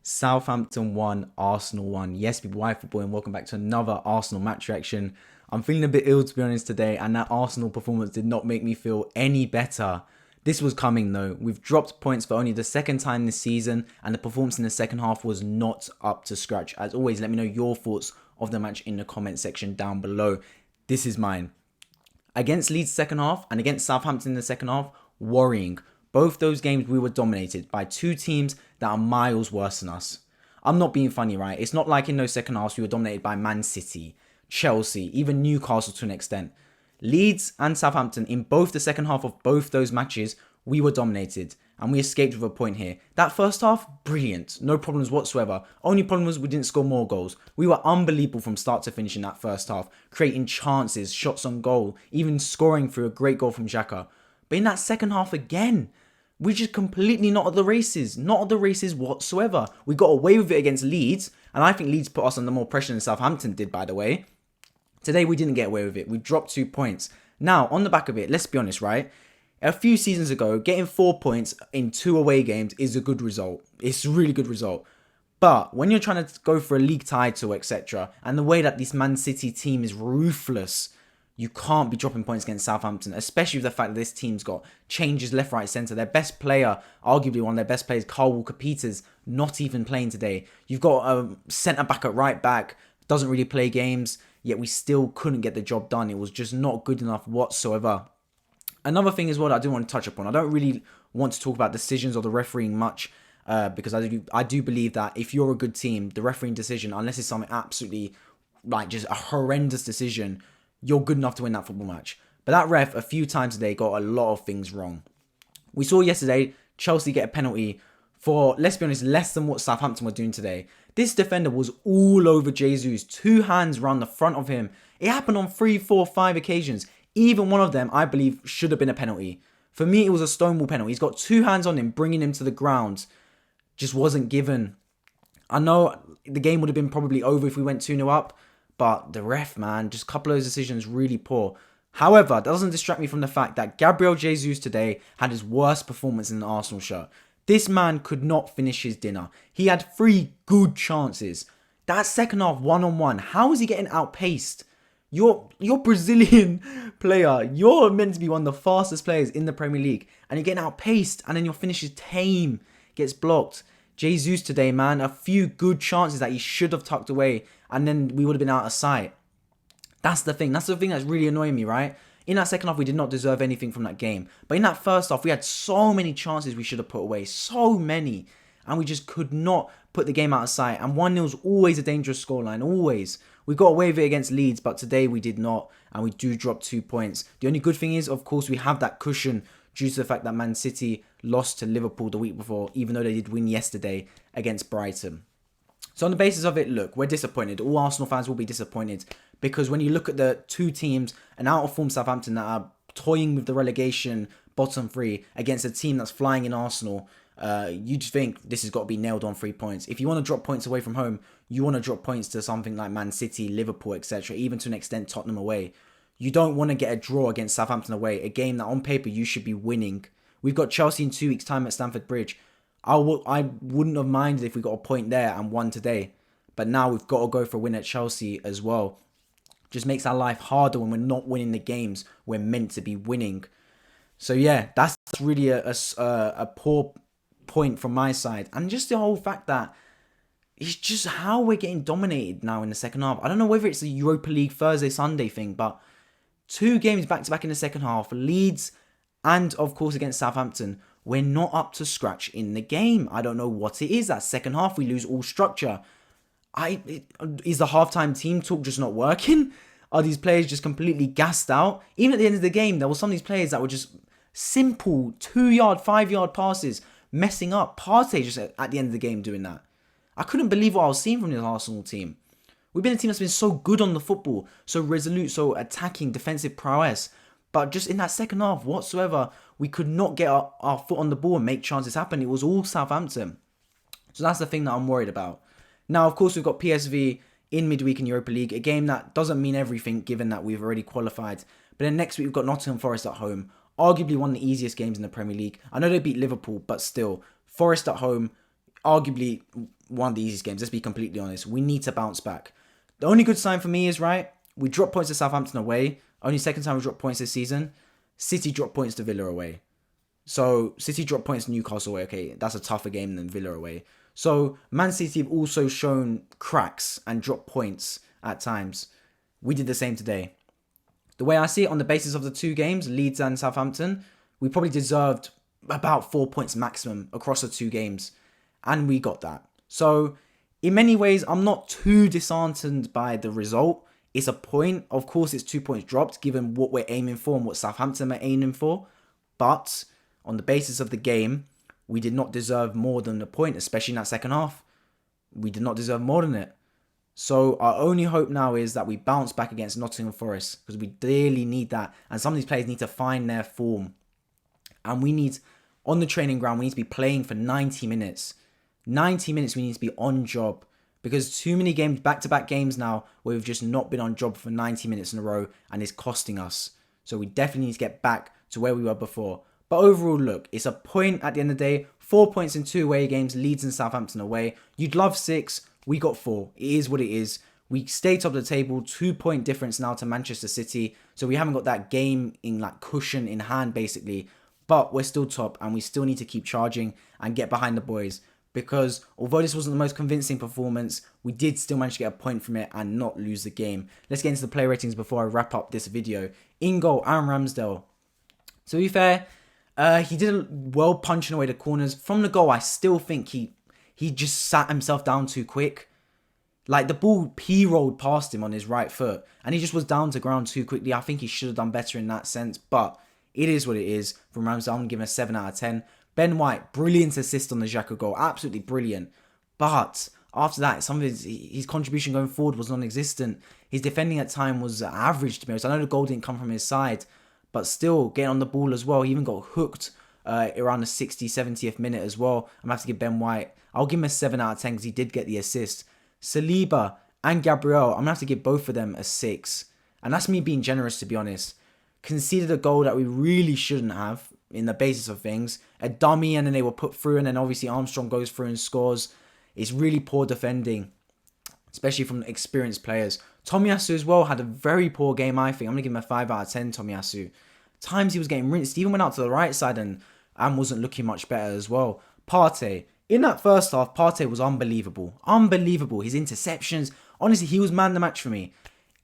Southampton 1, Arsenal 1. Yes, people, why football, and welcome back to another Arsenal match reaction. I'm feeling a bit ill, to be honest, today, and that Arsenal performance did not make me feel any better. This was coming though. We've dropped points for only the second time this season, and the performance in the second half was not up to scratch. As always, let me know your thoughts of the match in the comment section down below. This is mine. Against Leeds second half and against Southampton in the second half, worrying. Both those games we were dominated by two teams that are miles worse than us. I'm not being funny, right? It's not like in those second halves we were dominated by Man City, Chelsea, even Newcastle to an extent. Leeds and Southampton, in both the second half of both those matches, we were dominated and we escaped with a point here. That first half, brilliant. No problems whatsoever. Only problem was we didn't score more goals. We were unbelievable from start to finish in that first half, creating chances, shots on goal, even scoring through a great goal from Xhaka. But in that second half again, we're just completely not at the races. Not at the races whatsoever. We got away with it against Leeds, and I think Leeds put us under more pressure than Southampton did, by the way. Today, we didn't get away with it. We dropped 2 points. Now, on the back of it, let's be honest, right? A few seasons ago, getting 4 points in 2 away games is a good result. It's a really good result. But when you're trying to go for a league title, etc., and the way that this Man City team is ruthless, you can't be dropping points against Southampton, especially with the fact that this team's got changes left, right, centre. Their best player, arguably one of their best players, Carl Walker-Peters, not even playing today. You've got a centre-back at right-back, doesn't really play games, yet we still couldn't get the job done. It was just not good enough whatsoever. Another thing as well that I do want to touch upon, I don't really want to talk about decisions or the refereeing much, because I do believe that if you're a good team, the refereeing decision, unless it's something absolutely, like just a horrendous decision, you're good enough to win that football match. But that ref, a few times today, got a lot of things wrong. We saw yesterday Chelsea get a penalty for, let's be honest, less than what Southampton were doing today. This defender was all over Jesus, 2 hands round the front of him. It happened on 3, 4, 5 occasions. Even one of them, I believe, should have been a penalty. For me, it was a stonewall penalty. He's got 2 hands on him, bringing him to the ground. Just wasn't given. I know the game would have been probably over if we went 2-0 up. But the ref, man, just a couple of those decisions really poor. However, that doesn't distract me from the fact that Gabriel Jesus today had his worst performance in an Arsenal shirt. This man could not finish his dinner. He had 3 good chances. That second half one-on-one, how is he getting outpaced? You're Brazilian player. You're meant to be one of the fastest players in the Premier League. And you're getting outpaced. And then your finish is tame. Gets blocked. Jesus today, man. A few good chances that he should have tucked away. And then we would have been out of sight. That's the thing. That's the thing that's really annoying me, right? In that second half, we did not deserve anything from that game. But in that first half, we had so many chances we should have put away. So many. And we just could not put the game out of sight. And 1-0 is always a dangerous scoreline. Always. We got away with it against Leeds, but today we did not. And we do drop 2 points. The only good thing is, of course, we have that cushion due to the fact that Man City lost to Liverpool the week before, even though they did win yesterday against Brighton. So on the basis of it, look, we're disappointed. All Arsenal fans will be disappointed because when you look at the 2 teams, an out-of-form Southampton that are toying with the relegation bottom 3 against a team that's flying in Arsenal, you just think this has got to be nailed on 3 points. If you want to drop points away from home, you want to drop points to something like Man City, Liverpool, etc., even to an extent Tottenham away. You don't want to get a draw against Southampton away, a game that on paper you should be winning. We've got Chelsea in 2 weeks' time at Stamford Bridge. I wouldn't have minded if we got a point there and won today. But now we've got to go for a win at Chelsea as well. Just makes our life harder when we're not winning the games we're meant to be winning. So yeah, that's really a poor point from my side. And just the whole fact that it's just how we're getting dominated now in the second half. I don't know whether it's the Europa League Thursday, Sunday thing, but 2 games back-to-back in the second half, Leeds and, of course, against Southampton, we're not up to scratch in the game. I don't know what it is. That second half, we lose all structure. Is the halftime team talk just not working? Are these players just completely gassed out? Even at the end of the game, there were some of these players that were just simple 2-yard, 5-yard passes, messing up. Partey just at the end of the game doing that. I couldn't believe what I was seeing from this Arsenal team. We've been a team that's been so good on the football, so resolute, so attacking, defensive prowess. But just in that second half whatsoever, we could not get our foot on the ball and make chances happen. It was all Southampton. So that's the thing that I'm worried about. Now, of course, we've got PSV in midweek in Europa League, a game that doesn't mean everything given that we've already qualified. But then next week, we've got Nottingham Forest at home. Arguably one of the easiest games in the Premier League. I know they beat Liverpool, but still, Forest at home, arguably one of the easiest games. Let's be completely honest. We need to bounce back. The only good sign for me is, right, we dropped points to Southampton away. Only second time we dropped points this season. City dropped points to Villa away. So City dropped points to Newcastle away. Okay, that's a tougher game than Villa away. So Man City have also shown cracks and dropped points at times. We did the same today. The way I see it, on the basis of the two games, Leeds and Southampton, we probably deserved about 4 points maximum across the two games. And we got that. So in many ways, I'm not too disheartened by the result. It's a point. Of course, it's 2 points dropped given what we're aiming for and what Southampton are aiming for. But on the basis of the game, we did not deserve more than a point, especially in that second half. We did not deserve more than it. So our only hope now is that we bounce back against Nottingham Forest, because we dearly need that. And some of these players need to find their form. And we need, on the training ground, we need to be playing for 90 minutes. 90 minutes we need to be on job. Because too many games, back-to-back games now, where we've just not been on job for 90 minutes in a row, and it's costing us. So we definitely need to get back to where we were before. But overall, look, it's a point at the end of the day. 4 points in 2 away games, Leeds and Southampton away. You'd love 6. We got 4. It is what it is. We stay top of the table. 2 point difference now to Manchester City. So we haven't got that game in like cushion in hand, basically. But we're still top, and we still need to keep charging and get behind the boys. Because although this wasn't the most convincing performance, we did still manage to get a point from it and not lose the game. Let's get into the player ratings before I wrap up this video. In goal, Aaron Ramsdale. To be fair, he did well punching away the corners. From the goal, I still think he just sat himself down too quick. Like, the ball p-rolled past him on his right foot, and he just was down to ground too quickly. I think he should have done better in that sense, but it is what it is. From Ramsdale, I'm going to give him a 7 out of 10. Ben White, brilliant assist on the Xhaka goal. Absolutely brilliant. But after that, some of his contribution going forward was non-existent. His defending at time was average, to be honest. I know the goal didn't come from his side, but still getting on the ball as well. He even got hooked around the 60th, 70th minute as well. I'm going to have to give Ben White, I'll give him a 7 out of 10 because he did get the assist. Saliba and Gabriel, I'm going to have to give both of them a 6. And that's me being generous, to be honest. Conceded a goal that we really shouldn't have in the basis of things. A dummy, and then they were put through, and then obviously Armstrong goes through and scores. It's really poor defending, especially from experienced players. Tomiyasu as well had a very poor game, I think. I'm going to give him a 5 out of 10, Tomiyasu. Times he was getting rinsed. He even went out to the right side and wasn't looking much better as well. Partey. In that first half, Partey was unbelievable. Unbelievable. His interceptions. Honestly, he was man the match for me.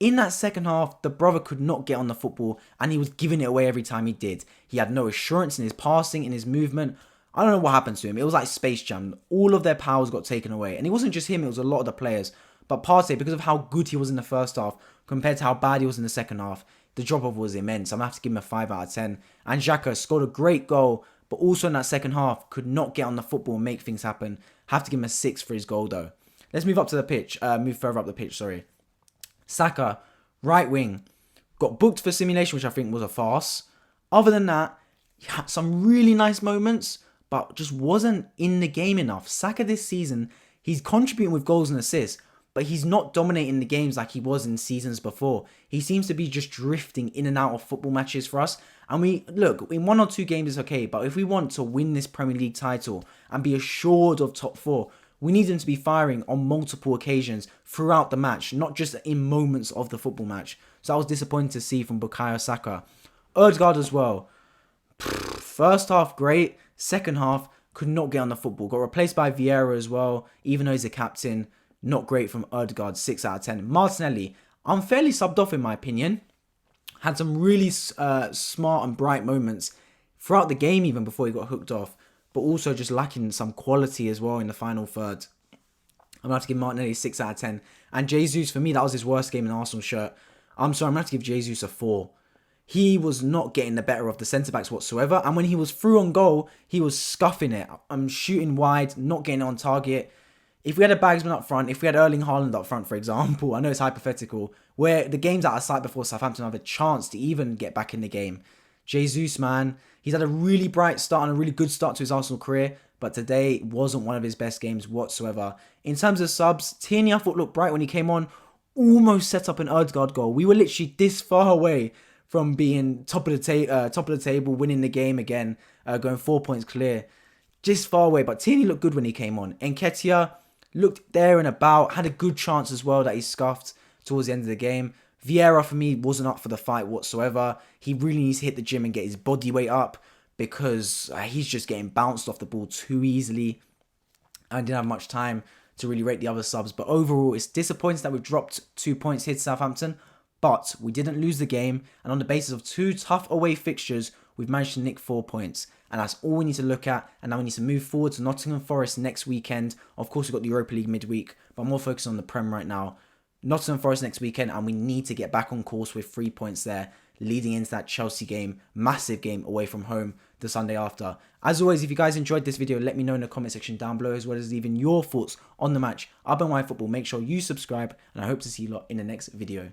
In that second half, the brother could not get on the football, and he was giving it away every time he did. He had no assurance in his passing, in his movement. I don't know what happened to him. It was like Space Jam. All of their powers got taken away. And it wasn't just him, it was a lot of the players. But Partey, because of how good he was in the first half, compared to how bad he was in the second half, the drop-off was immense. I'm going to have to give him a 5 out of 10. And Xhaka scored a great goal, but also in that second half, could not get on the football and make things happen. Have to give him a 6 for his goal, though. Let's move up to the pitch. Move further up the pitch, sorry. Saka, right wing, got booked for simulation, which I think was a farce. Other than that, he had some really nice moments, but just wasn't in the game enough. Saka this season, he's contributing with goals and assists, but he's not dominating the games like he was in seasons before. He seems to be just drifting in and out of football matches for us. And we, look, in 1 or 2 games is okay, but if we want to win this Premier League title and be assured of top 4, we need him to be firing on multiple occasions throughout the match, not just in moments of the football match. So I was disappointed to see from Bukayo Saka. Ødegaard as well. First half, great. Second half, could not get on the football. Got replaced by Vieira as well, even though he's a captain. Not great from Ødegaard, 6 out of 10. Martinelli, unfairly subbed off in my opinion. Had some really smart and bright moments throughout the game, even before he got hooked off. But also just lacking some quality as well in the final third. I'm going to have to give Martinelli 6 out of 10. And Jesus, for me, that was his worst game in Arsenal shirt. I'm sorry, I'm going to have to give Jesus a 4. He was not getting the better of the centre-backs whatsoever. And when he was through on goal, he was scuffing it. I'm shooting wide, not getting on target. If we had a Bagsman up front, if we had Erling Haaland up front, for example, I know it's hypothetical, where the game's out of sight before Southampton have a chance to even get back in the game. Jesus, man, he's had a really bright start and a really good start to his Arsenal career, but today wasn't one of his best games whatsoever. In terms of subs, Tierney I thought looked bright when he came on, almost set up an Ødegaard goal. We were literally this far away from being top of the table, winning the game again, going 4 points clear. just far away. But Tierney looked good when he came on. Nketiah looked there and about, had a good chance as well that he scuffed towards the end of the game. Vieira, for me, wasn't up for the fight whatsoever. He really needs to hit the gym and get his body weight up because he's just getting bounced off the ball too easily. I didn't have much time to really rate the other subs. But overall, it's disappointing that we've dropped 2 points here to Southampton. But we didn't lose the game. And on the basis of 2 tough away fixtures, we've managed to nick 4 points. And that's all we need to look at. And now we need to move forward to Nottingham Forest next weekend. Of course, we've got the Europa League midweek. But I'm more focused on the Prem right now. Nottingham Forest next weekend, and we need to get back on course with 3 points there, leading into that Chelsea game, massive game away from home the Sunday after. As always, if you guys enjoyed this video, let me know in the comment section down below, as well as leaving your thoughts on the match up on Y Football. Make sure you subscribe, and I hope to see you lot in the next video.